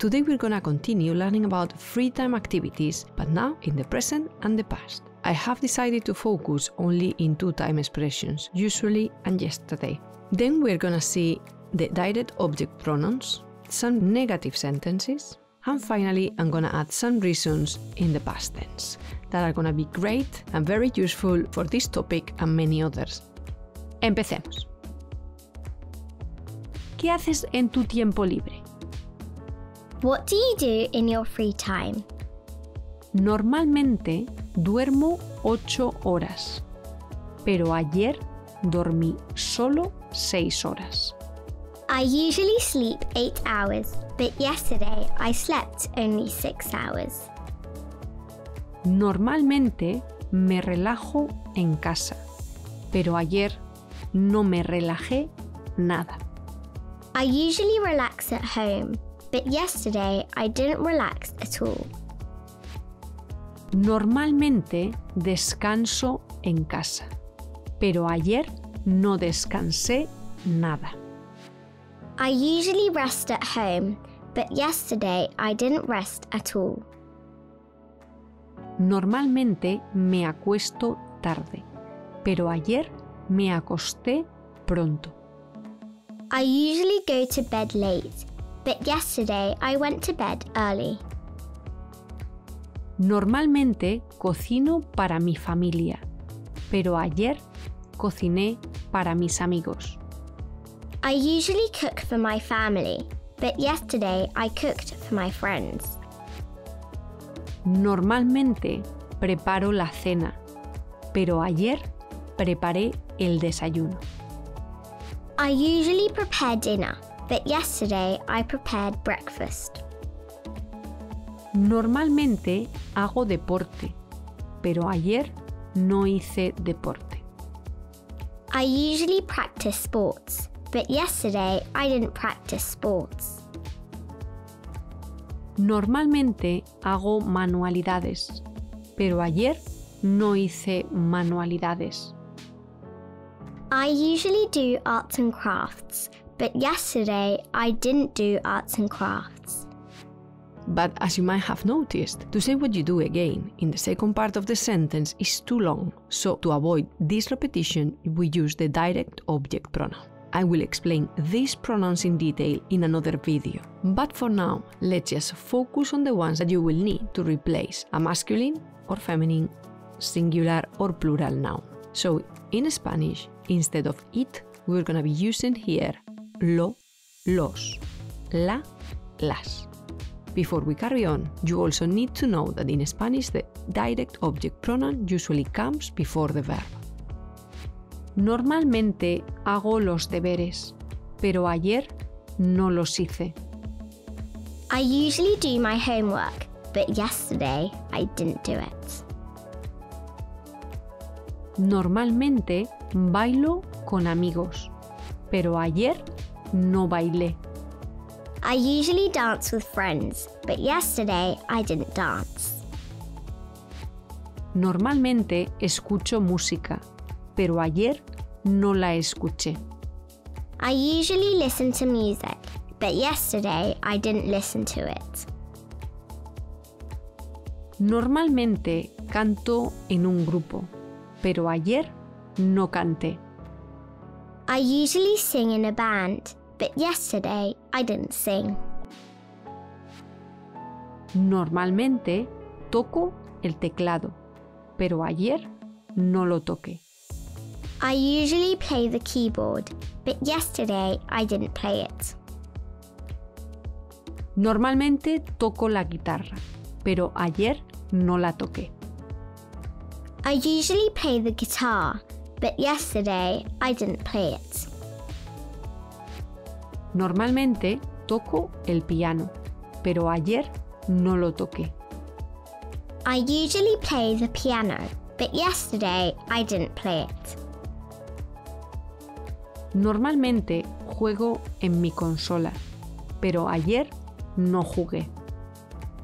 Today we're gonna continue learning about free time activities, but now in the present and the past. I have decided to focus only in two time expressions, usually and yesterday. Then we're gonna see the direct object pronouns, some negative sentences, and finally I'm gonna add some reasons in the past tense that are gonna be great and very useful for this topic and many others. Empecemos. ¿Qué haces en tu tiempo libre? What do you do in your free time? Normalmente duermo 8 horas, pero ayer dormí solo 6 horas. I usually sleep 8 hours, but yesterday I slept only 6 hours. Normalmente me relajo en casa, pero ayer no me relajé nada. I usually relax at home, but yesterday I didn't relax at all. Normalmente descanso en casa, pero ayer no descansé nada. I usually rest at home, but yesterday I didn't rest at all. Normalmente me acuesto tarde, pero ayer me acosté pronto. I usually go to bed late, but yesterday I went to bed early. Normalmente cocino para mi familia, pero ayer cociné para mis amigos. I usually cook for my family, but yesterday I cooked for my friends. Normalmente preparo la cena, pero ayer preparé el desayuno. I usually prepare dinner, but yesterday I prepared breakfast. Normalmente hago deporte, pero ayer no hice deporte. I usually practice sports, but yesterday I didn't practice sports. Normalmente hago manualidades, pero ayer no hice manualidades. I usually do arts and crafts, but yesterday I didn't do arts and crafts. But as you might have noticed, to say what you do again in the second part of the sentence is too long, so to avoid this repetition, we use the direct object pronoun. I will explain these pronouns in detail in another video, but for now, let's just focus on the ones that you will need to replace a masculine or feminine, singular or plural noun. So, in Spanish, instead of it, we're gonna be using here lo, los, la, las. Before we carry on, you also need to know that in Spanish the direct object pronoun usually comes before the verb. Normalmente hago los deberes, pero ayer no los hice. I usually do my homework, but yesterday I didn't do it. Normalmente bailo con amigos, pero ayer no bailé. I usually dance with friends, but yesterday I didn't dance. Normalmente escucho música, pero ayer no la escuché. I usually listen to music, but yesterday I didn't listen to it. Normalmente canto en un grupo, pero ayer no canté. I usually sing in a band, but yesterday I didn't sing. Normalmente toco el teclado, pero ayer no lo toqué. I usually play the keyboard, but yesterday I didn't play it. Normalmente toco la guitarra, pero ayer no la toqué. I usually play the guitar, but yesterday I didn't play it. Normalmente toco el piano, pero ayer no lo toqué. I usually play the piano, but yesterday I didn't play it. Normalmente juego en mi consola, pero ayer no jugué.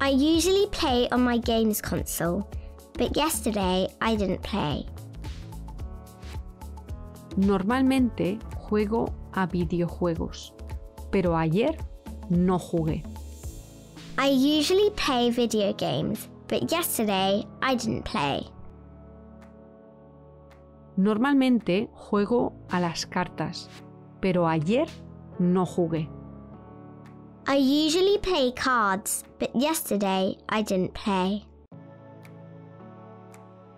I usually play on my games console, but yesterday I didn't play. Normalmente juego a videojuegos, pero ayer no jugué. I usually play video games, but yesterday I didn't play. Normalmente juego a las cartas, pero ayer no jugué. I usually play cards, but yesterday I didn't play.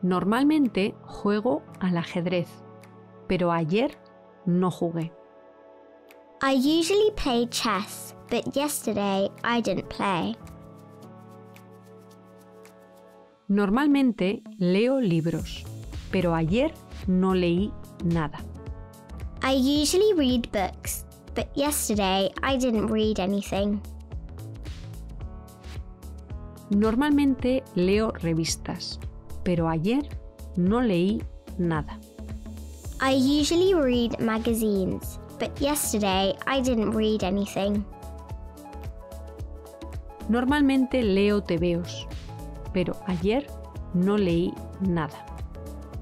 Normalmente juego al ajedrez, pero ayer no jugué. I usually play chess, but yesterday I didn't play. Normalmente leo libros, pero ayer no leí nada. I usually read books, but yesterday I didn't read anything. Normalmente leo revistas, pero ayer no leí nada. I usually read magazines, but yesterday I didn't read anything. Normalmente leo tebeos, pero ayer no leí nada.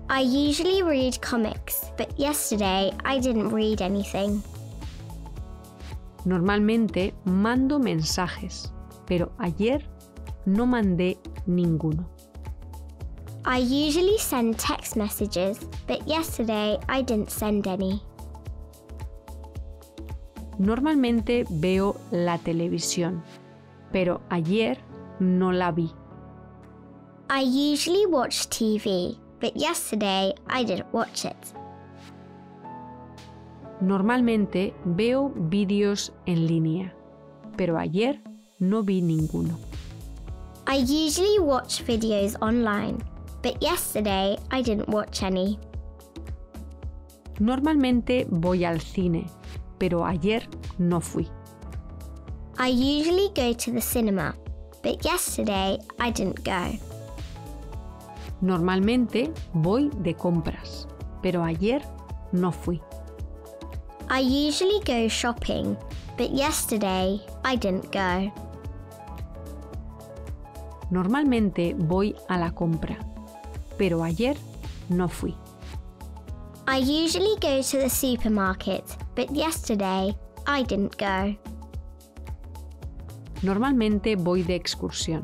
I usually read comics, but yesterday I didn't read anything. Normalmente mando mensajes, pero ayer no mandé ninguno. I usually send text messages, but yesterday I didn't send any. Normalmente veo la televisión, pero ayer no la vi. I usually watch TV, but yesterday I didn't watch it. Normalmente veo vídeos en línea, pero ayer no vi ninguno. I usually watch videos online, but yesterday I didn't watch any. Normalmente voy al cine, pero ayer no fui. I usually go to the cinema, but yesterday I didn't go. Normalmente voy de compras, pero ayer no fui. I usually go shopping, but yesterday I didn't go. Normalmente voy a la compra, pero ayer no fui. I usually go to the supermarket, but yesterday I didn't go. Normalmente voy de excursión,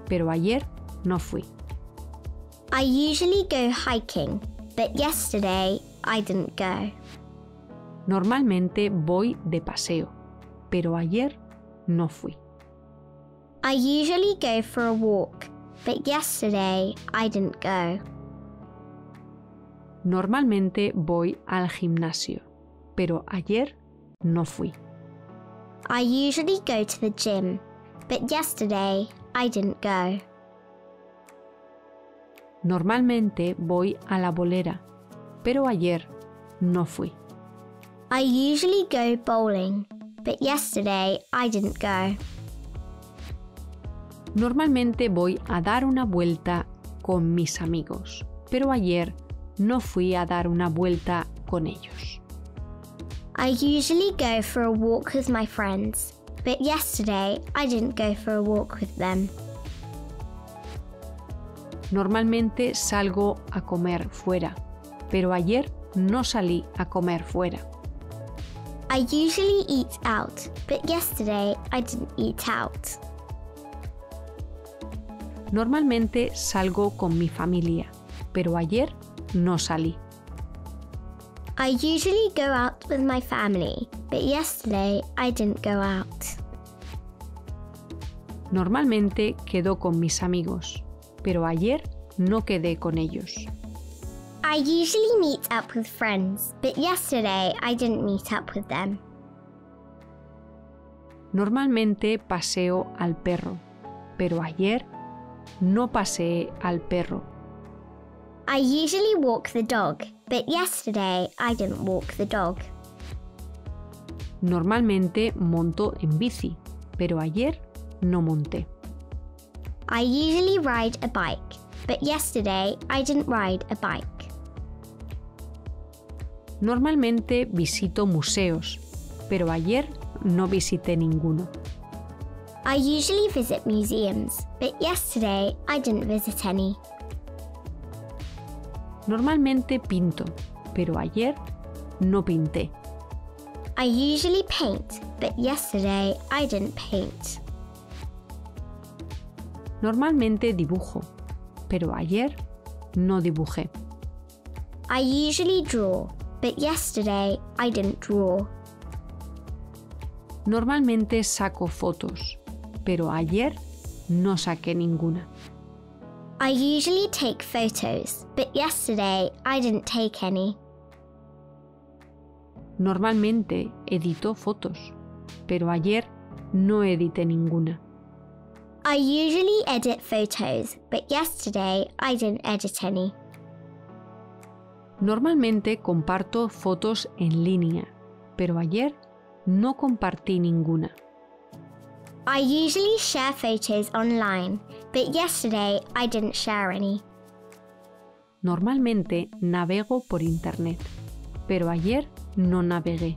pero ayer no fui. I usually go hiking, but yesterday I didn't go. Normalmente voy de paseo, pero ayer no fui. I usually go for a walk, but yesterday I didn't go. Normalmente voy al gimnasio, pero ayer no fui. I usually go to the gym, but yesterday I didn't go. Normalmente voy a la bolera, pero ayer no fui. I usually go bowling, but yesterday I didn't go. Normalmente voy a dar una vuelta con mis amigos, pero ayer no fui a dar una vuelta con ellos. I usually go for a walk with my friends, but yesterday I didn't go for a walk with them. Normalmente salgo a comer fuera, pero ayer no salí a comer fuera. I usually eat out, but yesterday I didn't eat out. Normalmente salgo con mi familia, pero ayer no salí. I usually go out with my family, but yesterday I didn't go out. Normalmente quedo con mis amigos, pero ayer no quedé con ellos. I usually meet up with friends, but yesterday I didn't meet up with them. Normalmente paseo al perro, pero ayer no paseé al perro. I usually walk the dog, but yesterday I didn't walk the dog. Normalmente monto en bici, pero ayer no monté. I usually ride a bike, but yesterday I didn't ride a bike. Normalmente visito museos, pero ayer no visité ninguno. I usually visit museums, but yesterday I didn't visit any. Normalmente pinto, pero ayer no pinté. I usually paint, but yesterday I didn't paint. Normalmente dibujo, pero ayer no dibujé. I usually draw, but yesterday I didn't draw. Normalmente saco fotos, pero ayer no saqué ninguna. I usually take photos, but yesterday I didn't take any. Normalmente edito fotos, pero ayer no edité ninguna. I usually edit photos, but yesterday I didn't edit any. Normalmente comparto fotos en línea, pero ayer no compartí ninguna. I usually share photos online, but yesterday I didn't share any. Normalmente navego por internet, pero ayer no navegué.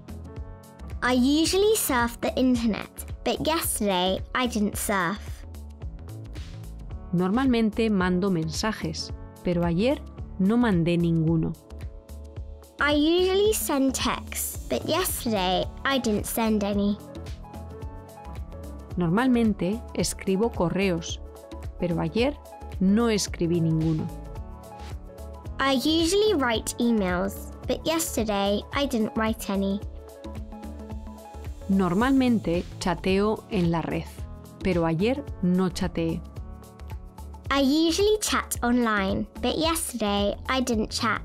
I usually surf the internet, but yesterday I didn't surf. Normalmente mando mensajes, pero ayer no mandé ninguno. I usually send texts, but yesterday I didn't send any. Normalmente escribo correos, pero ayer no escribí ninguno. I usually write emails, but yesterday I didn't write any. Normalmente chateo en la red, pero ayer no chateé. I usually chat online, but yesterday I didn't chat.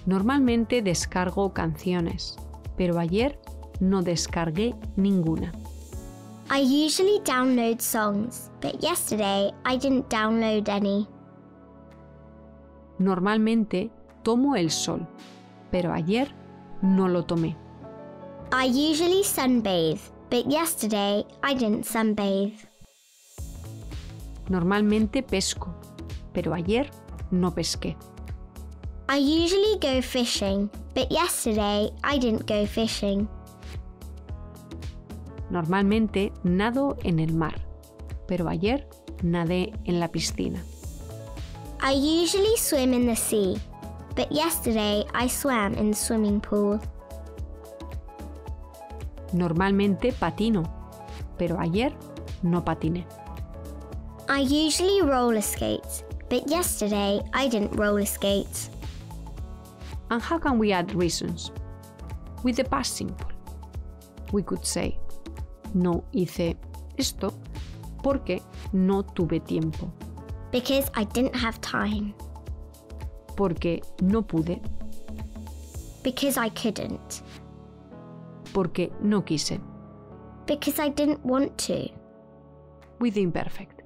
Normalmente descargo canciones, pero ayer no descargué ninguna. I usually download songs, but yesterday I didn't download any. Normalmente tomo el sol, pero ayer no lo tomé. I usually sunbathe, but yesterday I didn't sunbathe. Normalmente pesco, pero ayer no pesqué. I usually go fishing, but yesterday I didn't go fishing. Normalmente nado en el mar, pero ayer nadé en la piscina. I usually swim in the sea, but yesterday I swam in the swimming pool. Normalmente patino, pero ayer no patiné. I usually roller skate, but yesterday I didn't roller skate. And how can we add reasons? With the past simple. We could say, no hice esto porque no tuve tiempo. Because I didn't have time. Porque no pude. Because I couldn't. Porque no quise. Because I didn't want to. With imperfect.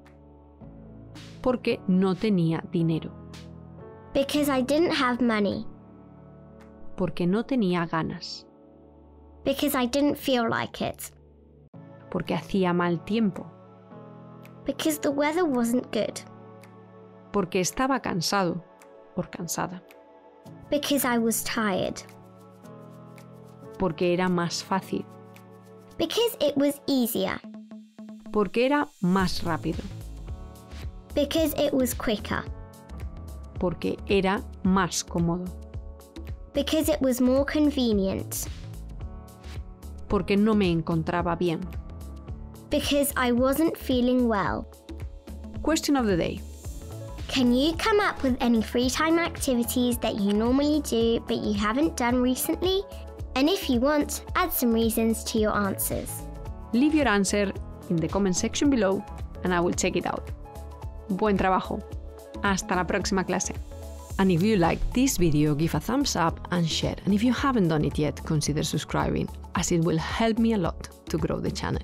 Porque no tenía dinero. Because I didn't have money. Porque no tenía ganas. Because I didn't feel like it. Porque hacía mal tiempo. Because the weather wasn't good. Porque estaba cansado o cansada. Because I was tired. Porque era más fácil. Because it was easier. Porque era más rápido. Because it was quicker. Porque era más cómodo. Because it was more convenient. Porque no me encontraba bien. Because I wasn't feeling well. Question of the day. Can you come up with any free time activities that you normally do but you haven't done recently? And if you want, add some reasons to your answers. Leave your answer in the comment section below and I will check it out. Buen trabajo. Hasta la próxima clase. And if you liked this video, give a thumbs up and share. And if you haven't done it yet, consider subscribing, as it will help me a lot to grow the channel.